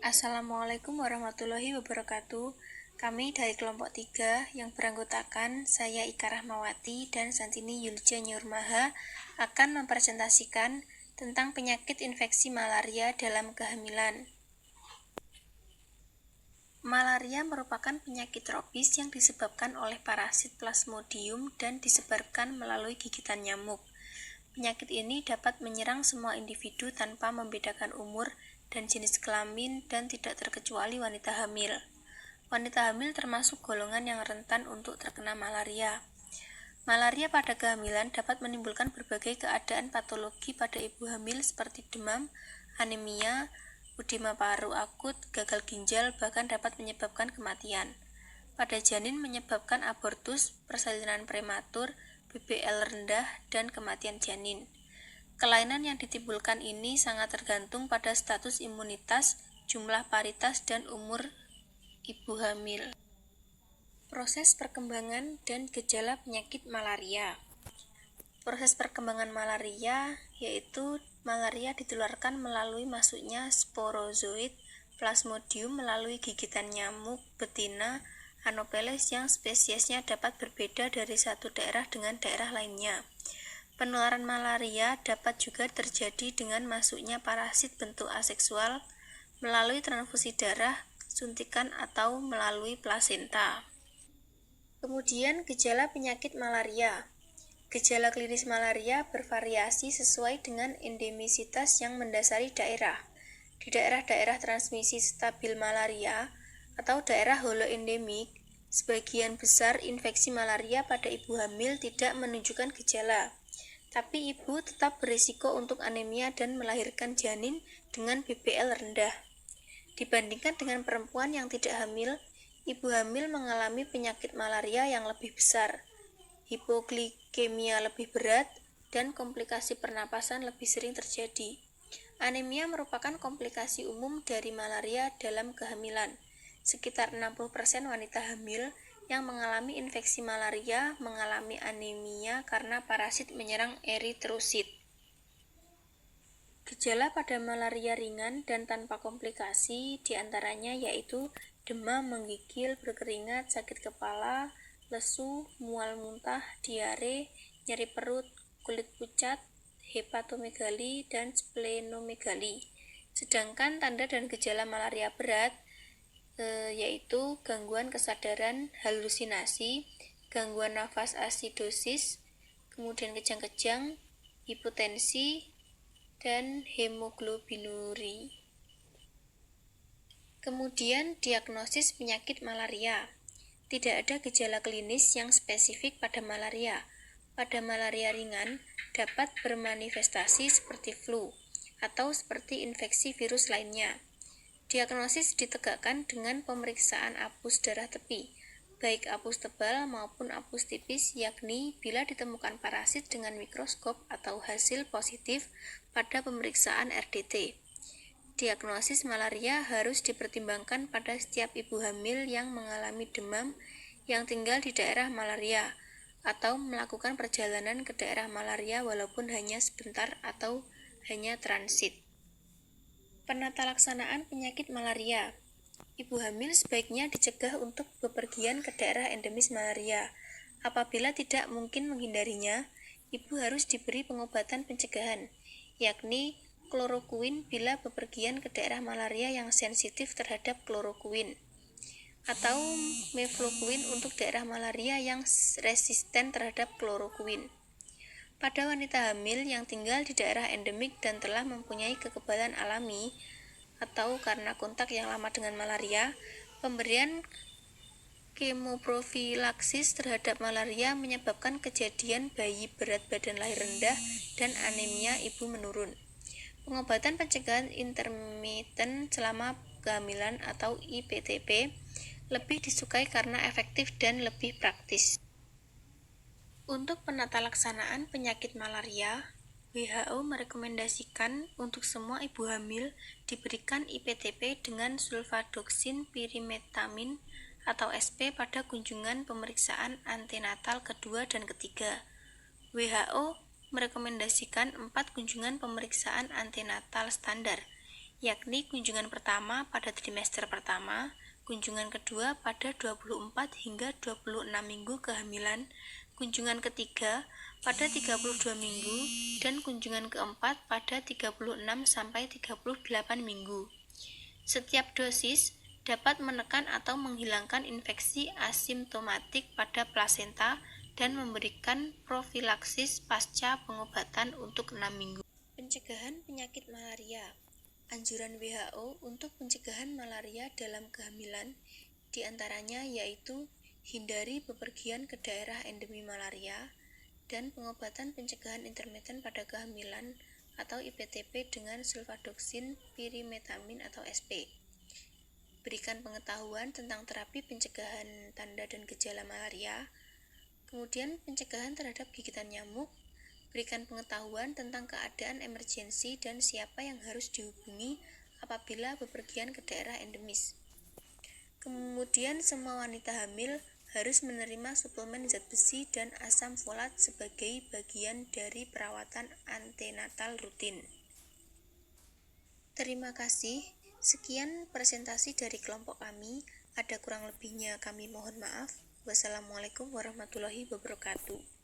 Assalamualaikum warahmatullahi wabarakatuh. Kami dari kelompok 3 yang beranggotakan saya Ika Rahmawati dan Santini Yulja Nurmaha akan mempresentasikan tentang penyakit infeksi malaria dalam kehamilan. Malaria merupakan penyakit tropis yang disebabkan oleh parasit Plasmodium dan disebarkan melalui gigitan nyamuk. Penyakit ini dapat menyerang semua individu tanpa membedakan umur dan jenis kelamin dan tidak terkecuali wanita hamil. Wanita hamil termasuk golongan yang rentan untuk terkena malaria. Malaria pada kehamilan dapat menimbulkan berbagai keadaan patologi pada ibu hamil seperti demam, anemia, edema paru akut, gagal ginjal, bahkan dapat menyebabkan kematian. Pada janin menyebabkan abortus, persalinan prematur, BBL rendah, dan kematian janin. Kelainan yang ditimbulkan ini sangat tergantung pada status imunitas, jumlah paritas, dan umur ibu hamil. Proses perkembangan dan gejala penyakit malaria. Proses perkembangan malaria yaitu malaria ditularkan melalui masuknya sporozoid Plasmodium melalui gigitan nyamuk betina Anopheles yang spesiesnya dapat berbeda dari satu daerah dengan daerah lainnya. Penularan malaria dapat juga terjadi dengan masuknya parasit bentuk aseksual melalui transfusi darah, suntikan, atau melalui plasenta. Kemudian gejala penyakit malaria. Gejala klinis malaria bervariasi sesuai dengan endemisitas yang mendasari daerah. Di daerah-daerah transmisi stabil malaria atau daerah holoendemik, sebagian besar infeksi malaria pada ibu hamil tidak menunjukkan gejala, tapi ibu tetap berisiko untuk anemia dan melahirkan janin dengan BBL rendah. Dibandingkan dengan perempuan yang tidak hamil, ibu hamil mengalami penyakit malaria yang lebih besar, hipoglikemia lebih berat, dan komplikasi pernapasan lebih sering terjadi. Anemia merupakan komplikasi umum dari malaria dalam kehamilan. Sekitar 60% wanita hamil yang mengalami infeksi malaria mengalami anemia karena parasit menyerang eritrosit. Gejala pada malaria ringan dan tanpa komplikasi diantaranya yaitu demam, menggigil, berkeringat, sakit kepala, lesu, mual muntah, diare, nyeri perut, kulit pucat, hepatomegali, dan splenomegali. Sedangkan tanda dan gejala malaria berat yaitu gangguan kesadaran, halusinasi, gangguan nafas asidosis, kemudian kejang-kejang, hipotensi, dan hemoglobinuri. Kemudian diagnosis penyakit malaria. Tidak ada gejala klinis yang spesifik pada malaria. Pada malaria ringan dapat bermanifestasi seperti flu atau seperti infeksi virus lainnya. Diagnosis ditegakkan dengan pemeriksaan apus darah tepi, baik apus tebal maupun apus tipis, yakni bila ditemukan parasit dengan mikroskop atau hasil positif pada pemeriksaan RDT. Diagnosis malaria harus dipertimbangkan pada setiap ibu hamil yang mengalami demam yang tinggal di daerah malaria atau melakukan perjalanan ke daerah malaria walaupun hanya sebentar atau hanya transit. Penata laksanaan penyakit malaria. Ibu hamil sebaiknya dicegah untuk bepergian ke daerah endemis malaria. Apabila tidak mungkin menghindarinya, ibu harus diberi pengobatan pencegahan, yakni klorokuin bila bepergian ke daerah malaria yang sensitif terhadap klorokuin, atau meflokuin untuk daerah malaria yang resisten terhadap klorokuin. Pada wanita hamil yang tinggal di daerah endemik dan telah mempunyai kekebalan alami atau karena kontak yang lama dengan malaria, pemberian kemoprofilaksis terhadap malaria menyebabkan kejadian bayi berat badan lahir rendah dan anemia ibu menurun. Pengobatan pencegahan intermiten selama kehamilan atau IPTP lebih disukai karena efektif dan lebih praktis. Untuk penata laksanaan penyakit malaria, WHO merekomendasikan untuk semua ibu hamil diberikan IPTP dengan sulfadoksin pirimetamin atau SP pada kunjungan pemeriksaan antenatal kedua dan ketiga. WHO merekomendasikan 4 kunjungan pemeriksaan antenatal standar, yakni kunjungan pertama pada trimester pertama, kunjungan kedua pada 24 hingga 26 minggu kehamilan, kunjungan ketiga pada 32 minggu, dan kunjungan keempat pada 36 sampai 38 minggu. Setiap dosis dapat menekan atau menghilangkan infeksi asimptomatik pada plasenta dan memberikan profilaksis pasca pengobatan untuk 6 minggu. Pencegahan penyakit malaria. Anjuran WHO untuk pencegahan malaria dalam kehamilan diantaranya yaitu hindari bepergian ke daerah endemi malaria dan pengobatan pencegahan intermiten pada kehamilan atau IPTP dengan sulfadoxin pirimetamin atau SP. Berikan pengetahuan tentang terapi pencegahan tanda dan gejala malaria, kemudian pencegahan terhadap gigitan nyamuk. Berikan pengetahuan tentang keadaan emergensi dan siapa yang harus dihubungi apabila bepergian ke daerah endemis. Kemudian semua wanita hamil harus menerima suplemen zat besi dan asam folat sebagai bagian dari perawatan antenatal rutin. Terima kasih. Sekian presentasi dari kelompok kami. Ada kurang lebihnya kami mohon maaf. Wassalamualaikum warahmatullahi wabarakatuh.